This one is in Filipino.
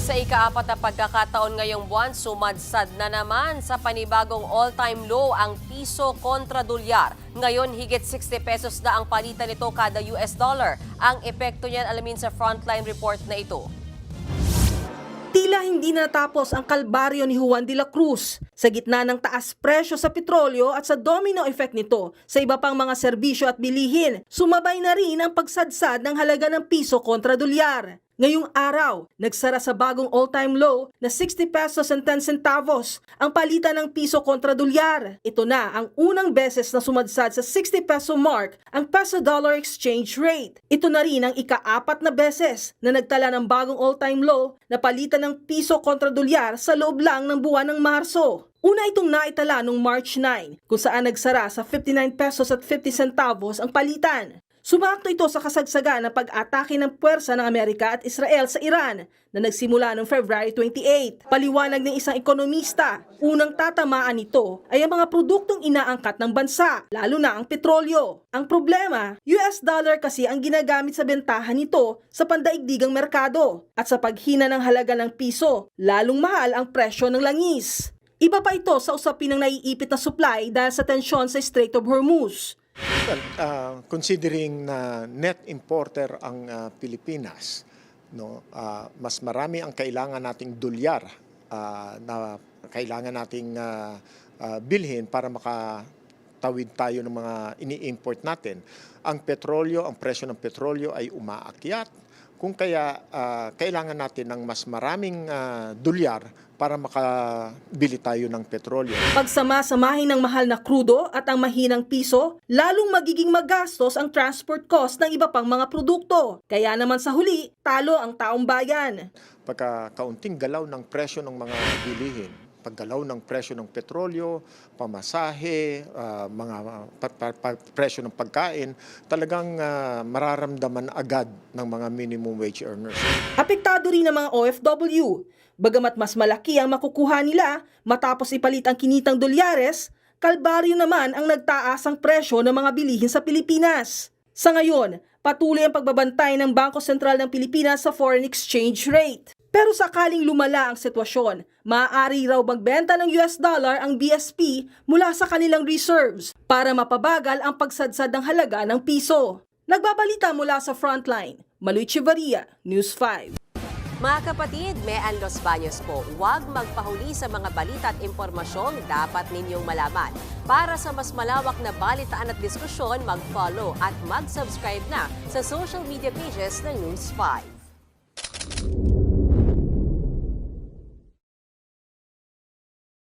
Sa ika-4 na pagkakataon ngayong buwan, sumadsad na naman sa panibagong all-time low ang piso kontra dolyar. Ngayon, higit 60 pesos na ang palitan nito kada US dollar. Ang epekto niyan alamin sa frontline report na ito. Tila hindi natapos ang kalbaryo ni Juan de la Cruz sa gitna ng taas presyo sa petrolyo at sa domino effect nito sa iba pang mga serbisyo at bilihin. Sumabay na rin ang pagsadsad ng halaga ng piso kontra dolyar. Ngayong araw, nagsara sa bagong all-time low na 60 pesos and 10 centavos ang palitan ng piso kontra dolyar. Ito na ang unang beses na sumadsad sa 60 peso mark ang peso-dollar exchange rate. Ito na rin ang ika-4 na beses na nagtala ng bagong all-time low na palitan ng piso kontra dolyar sa loob lang ng buwan ng Marso. Una itong naitala noong March 9 kung saan nagsara sa 59 pesos at 50 centavos ang palitan. Sumakto ito sa kasagsagan ng pag-atake ng puwersa ng Amerika at Israel sa Iran na nagsimula noong February 28. Paliwanag ng isang ekonomista, unang tatamaan nito ay ang mga produktong inaangkat ng bansa, lalo na ang petrolyo. Ang problema, US dollar kasi ang ginagamit sa bentahan nito sa pandaigdigang merkado at sa paghina ng halaga ng piso, lalong mahal ang presyo ng langis. Iba pa ito sa usapin ng naiipit na supply dahil sa tensyon sa Strait of Hormuz. Well, considering na net importer ang Pilipinas, no, mas marami ang kailangan nating dolyar na kailangan nating bilhin para makatawid tayo ng mga ini-import natin. Ang petrolyo, ang presyo ng petrolyo ay umaakyat. Kung kaya kailangan natin ng mas maraming dolyar para makabili tayo ng petrolyo. Pagsama-samahin ng mahal na krudo at ang mahinang piso, lalong magiging magastos ang transport cost ng iba pang mga produkto. Kaya naman sa huli, talo ang taong bayan. Pagka kaunting galaw ng presyo ng mga bilihin, paggalaw ng presyo ng petrolyo, pamasahe, mga presyo ng pagkain, talagang mararamdaman agad ng mga minimum wage earners. Apektado rin ang mga OFW. Bagamat mas malaki ang makukuha nila matapos ipalit ang kinitang dolyares, kalbaryo naman ang nagtaas ang presyo ng mga bilihin sa Pilipinas. Sa ngayon, patuloy ang pagbabantay ng Bangko Sentral ng Pilipinas sa foreign exchange rate. Pero sakaling lumala ang sitwasyon, maaari raw magbenta ng US dollar ang BSP mula sa kanilang reserves para mapabagal ang pagsadsad ng halaga ng piso. Nagbabalita mula sa Frontline, Maloy Chivaria, News 5. Mga kapatid, Mean Los Baños po, huwag magpahuli sa mga balita at impormasyong dapat ninyong malaman. Para sa mas malawak na balitaan at diskusyon, mag-follow at mag-subscribe na sa social media pages ng News 5.